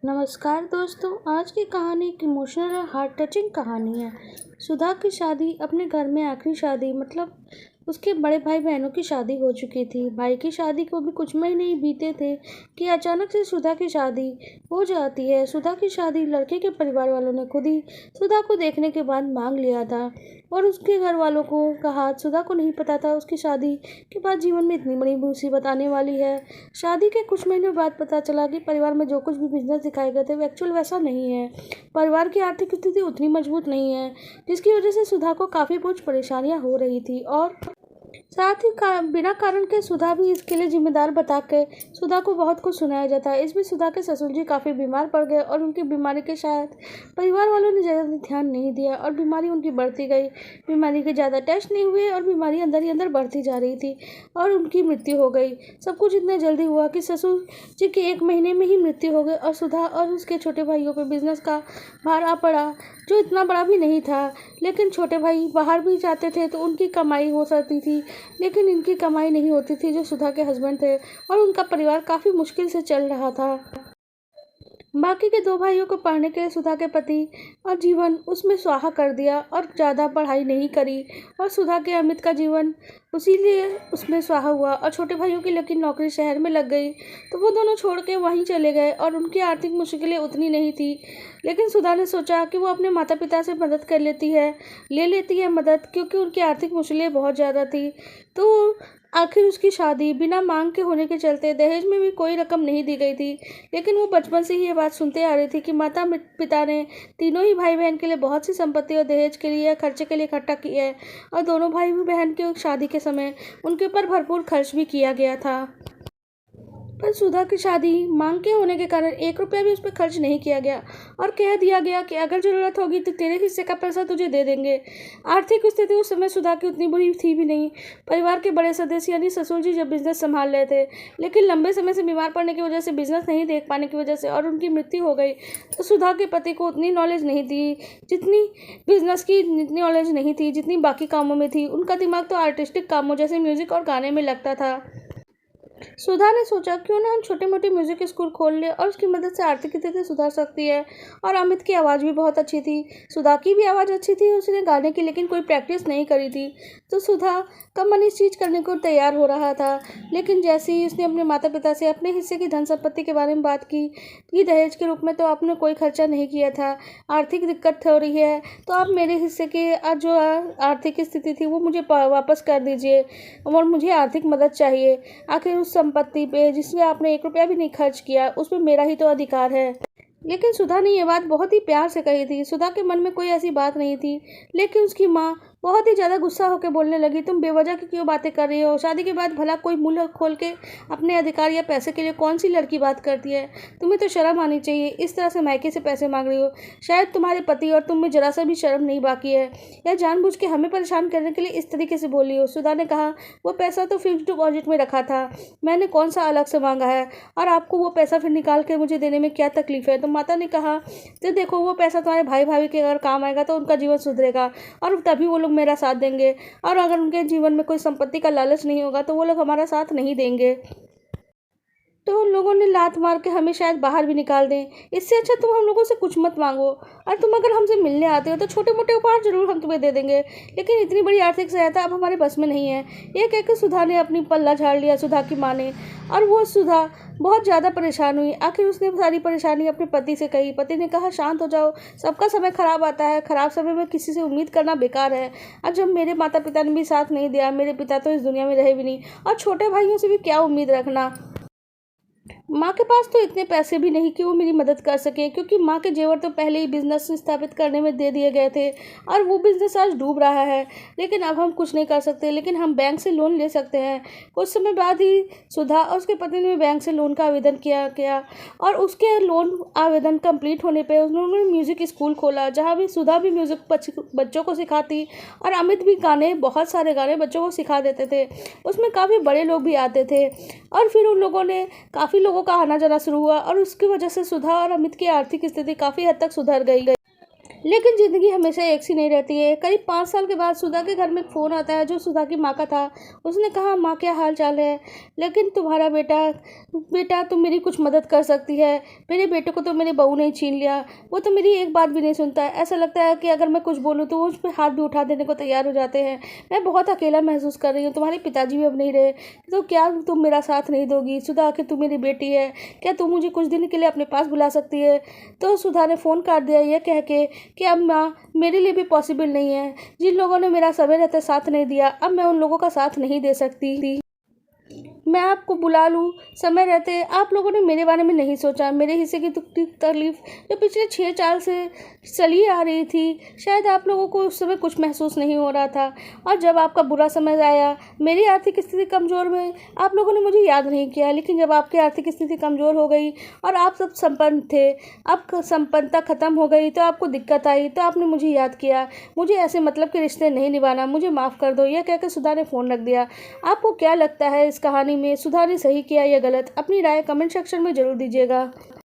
नमस्कार दोस्तों। आज की कहानी एक इमोशनल और हार्ट टचिंग कहानी है। सुधा की शादी अपने घर में आखिरी शादी मतलब उसके बड़े भाई बहनों की शादी हो चुकी थी। भाई की शादी को भी कुछ महीने ही बीते थे कि अचानक से सुधा की शादी हो जाती है। सुधा की शादी लड़के के परिवार वालों ने खुद ही सुधा को देखने के बाद मांग लिया था और उसके घर वालों को कहा। सुधा को नहीं पता था उसकी शादी के बाद जीवन में इतनी बड़ी मुसीबत आने वाली है। शादी के कुछ महीनों बाद पता चला कि परिवार में जो कुछ भी बिजनेस दिखाए गए थे वो एक्चुअल वैसा नहीं है। परिवार की आर्थिक स्थिति उतनी मजबूत नहीं है, जिसकी वजह से सुधा को काफ़ी कुछ परेशानियां हो रही थी और साथ ही बिना कारण के सुधा भी इसके लिए जिम्मेदार बता के सुधा को बहुत कुछ सुनाया जाता है। इसमें सुधा के ससुर जी काफ़ी बीमार पड़ गए और उनकी बीमारी के शायद परिवार वालों ने ज़्यादा ध्यान नहीं दिया और बीमारी उनकी बढ़ती गई। बीमारी के ज़्यादा टेस्ट नहीं हुए और बीमारी अंदर ही अंदर बढ़ती जा रही थी और उनकी मृत्यु हो गई। सब कुछ इतना जल्दी हुआ कि ससुर जी की 1 महीने में ही मृत्यु हो गई और सुधा और उसके छोटे भाइयों पर बिजनेस का भार आ पड़ा, जो इतना बड़ा भी नहीं था। लेकिन छोटे भाई बाहर भी जाते थे तो उनकी कमाई हो सकती थी, लेकिन इनकी कमाई नहीं होती थी, जो सुधा के हस्बैंड थे, और उनका परिवार काफ़ी मुश्किल से चल रहा था। बाकी के 2 भाइयों को पढ़ने के लिए सुधा के पति और जीवन उसमें स्वाहा कर दिया और ज़्यादा पढ़ाई नहीं करी और सुधा के अमित का जीवन उसी लिए उसमें स्वाहा हुआ और छोटे भाइयों की लेकिन नौकरी शहर में लग गई तो वो दोनों छोड़ के वहीं चले गए और उनकी आर्थिक मुश्किलें उतनी नहीं थी। लेकिन सुधा ने सोचा कि वो अपने माता पिता से मदद कर ले लेती है मदद, क्योंकि उनकी आर्थिक मुश्किलें बहुत ज़्यादा थी। तो आखिर उसकी शादी बिना मांग के होने के चलते दहेज में भी कोई रकम नहीं दी गई थी। लेकिन वो बचपन से ही ये बात सुनते आ रही थी कि माता पिता ने तीनों ही भाई बहन के लिए बहुत सी संपत्ति और दहेज के लिए खर्चे के लिए इकट्ठा की है और दोनों भाई बहन के शादी के समय उनके ऊपर भरपूर खर्च भी किया गया था। पर सुधा की शादी मांग के होने के कारण 1 रुपया भी उस पर खर्च नहीं किया गया और कह दिया गया कि अगर ज़रूरत होगी तो तेरे हिस्से का पैसा तुझे दे देंगे। आर्थिक स्थिति उस समय सुधा की उतनी बुरी थी भी नहीं। परिवार के बड़े सदस्य यानी ससुर जी जब बिजनेस संभाल रहे थे, लेकिन लंबे समय से बीमार पड़ने की वजह से बिजनेस नहीं देख पाने की वजह से और उनकी मृत्यु हो गई, तो सुधा के पति को उतनी नॉलेज नहीं थी जितनी बिजनेस की इतनी नॉलेज नहीं थी जितनी बाकी कामों में थी। उनका दिमाग तो आर्टिस्टिक कामों जैसे म्यूज़िक और गाने में लगता था। सुधा ने सोचा क्यों ना हम छोटे मोटे म्यूजिक स्कूल खोल ले और उसकी मदद से आर्थिक स्थिति सुधार सकती है। और अमित की आवाज़ भी बहुत अच्छी थी, सुधा की भी आवाज़ अच्छी थी, उसने गाने की लेकिन कोई प्रैक्टिस नहीं करी थी। तो सुधा का मन इस चीज़ करने को तैयार हो रहा था। लेकिन जैसे ही उसने अपने माता पिता से अपने हिस्से की धन संपत्ति के बारे में बात की कि दहेज के रूप में तो आपने कोई खर्चा नहीं किया था, आर्थिक दिक्कत हो रही है, तो आप मेरे हिस्से की जो आर्थिक स्थिति थी वो मुझे वापस कर दीजिए और मुझे आर्थिक मदद चाहिए। आखिर उस संपत्ति पे जिसमें आपने 1 रुपया भी नहीं खर्च किया उसमें मेरा ही तो अधिकार है। लेकिन सुधा ने ये बात बहुत ही प्यार से कही थी। सुधा के मन में कोई ऐसी बात नहीं थी, लेकिन उसकी माँ बहुत ही ज़्यादा गुस्सा होकर बोलने लगी, तुम बेवजह की क्यों बातें कर रही हो? शादी के बाद भला कोई मुंह खोल के अपने अधिकार या पैसे के लिए कौन सी लड़की बात करती है? तुम्हें तो शर्म आनी चाहिए, इस तरह से मायके से पैसे मांग रही हो। शायद तुम्हारे पति और तुम में जरा सा भी शर्म नहीं बाकी है, या जानबूझ के हमें परेशान करने के लिए इस तरीके से बोली हो। सुधा ने कहा, वो पैसा तो फिक्स्ड डिपॉजिट में रखा था, मैंने कौन सा अलग से मांगा है, और आपको वो पैसा फिर निकाल के मुझे देने में क्या तकलीफ है? तो माता ने कहा, तो देखो वो पैसा तुम्हारे भाई भाभी के अगर काम आएगा तो उनका जीवन सुधरेगा और तभी वो लोग मेरा साथ देंगे, और अगर उनके जीवन में कोई संपत्ति का लालच नहीं होगा तो वो लोग हमारा साथ नहीं देंगे। तो उन लोगों ने लात मार के हमें शायद बाहर भी निकाल दें। इससे अच्छा तुम हम लोगों से कुछ मत मांगो, और तुम अगर हमसे मिलने आते हो तो छोटे मोटे उपहार जरूर हम तुम्हें दे देंगे, लेकिन इतनी बड़ी आर्थिक सहायता अब हमारे बस में नहीं है। ये कहकर सुधा ने अपनी पल्ला झाड़ लिया, सुधा की माँ ने, और वो सुधा बहुत ज़्यादा परेशान हुई। आखिर उसने सारी परेशानी अपने पति से कही। पति ने कहा, शांत हो जाओ, सबका समय खराब आता है, खराब समय में किसी से उम्मीद करना बेकार है। और जब मेरे माता पिता ने भी साथ नहीं दिया, मेरे पिता तो इस दुनिया में रहे भी नहीं, और छोटे भाइयों से भी क्या उम्मीद रखना। माँ के पास तो इतने पैसे भी नहीं कि वो मेरी मदद कर सके, क्योंकि माँ के जेवर तो पहले ही बिजनेस स्थापित करने में दे दिए गए थे और वो बिजनेस आज डूब रहा है। लेकिन अब हम कुछ नहीं कर सकते, लेकिन हम बैंक से लोन ले सकते हैं। कुछ समय बाद ही सुधा और उसके पति ने बैंक से लोन का आवेदन किया और उसके लोन आवेदन कंप्लीट होने पर उन्होंने म्यूज़िक स्कूल खोला, जहाँ भी सुधा भी म्यूज़िक बच्चों को सिखाती और अमित भी बहुत सारे गाने बच्चों को सिखा देते थे। उसमें काफ़ी बड़े लोग भी आते थे और फिर उन लोगों ने काफ़ी लोगों का आना जाना शुरू हुआ और उसकी वजह से सुधा और अमित की आर्थिक स्थिति काफ़ी हद तक सुधर गई। लेकिन ज़िंदगी हमेशा एक सी नहीं रहती है। करीब 5 साल के बाद सुधा के घर में एक फ़ोन आता है जो सुधा की माँ का था। उसने कहा, माँ क्या हाल चाल है, लेकिन तुम्हारा बेटा बेटा तुम मेरी कुछ मदद कर सकती है। मेरे बेटे को तो मेरी बहू ने छीन लिया, वो तो मेरी एक बात भी नहीं सुनता है। ऐसा लगता है कि अगर मैं कुछ बोलूँ तो वो उस पर हाथ भी उठा देने को तैयार हो जाते हैं। मैं बहुत अकेला महसूस कर रही हूँ, तुम्हारे पिताजी भी अब नहीं रहे, तो क्या तुम मेरा साथ नहीं दोगी? सुधा, आखिर तुम मेरी बेटी है, क्या तुम मुझे कुछ दिन के लिए अपने पास बुला सकती है? तो सुधा ने फ़ोन काट दिया ये कह के कि अब माँ, मेरे लिए भी पॉसिबल नहीं है। जिन लोगों ने मेरा समय रहते साथ नहीं दिया, अब मैं उन लोगों का साथ नहीं दे सकती। मैं आपको बुला लूँ, समय रहते आप लोगों ने मेरे बारे में नहीं सोचा। मेरे हिस्से की तकलीफ जो पिछले 6 साल से चली आ रही थी, शायद आप लोगों को उस समय कुछ महसूस नहीं हो रहा था। और जब आपका बुरा समय आया, मेरी आर्थिक स्थिति कमज़ोर में, आप लोगों ने मुझे याद नहीं किया। लेकिन जब आपकी आर्थिक स्थिति कमज़ोर हो गई और आप सब संपन्न थे, अब संपन्नता ख़त्म हो गई, तो आपको दिक्कत आई, तो आपने मुझे याद किया। मुझे ऐसे मतलब के रिश्ते नहीं निभाना, मुझे माफ़ कर दो, यह कहकर सुधा ने फ़ोन रख दिया। आपको क्या लगता है इस कहानी में सुधा ने सही किया या गलत? अपनी राय कमेंट सेक्शन में ज़रूर दीजिएगा।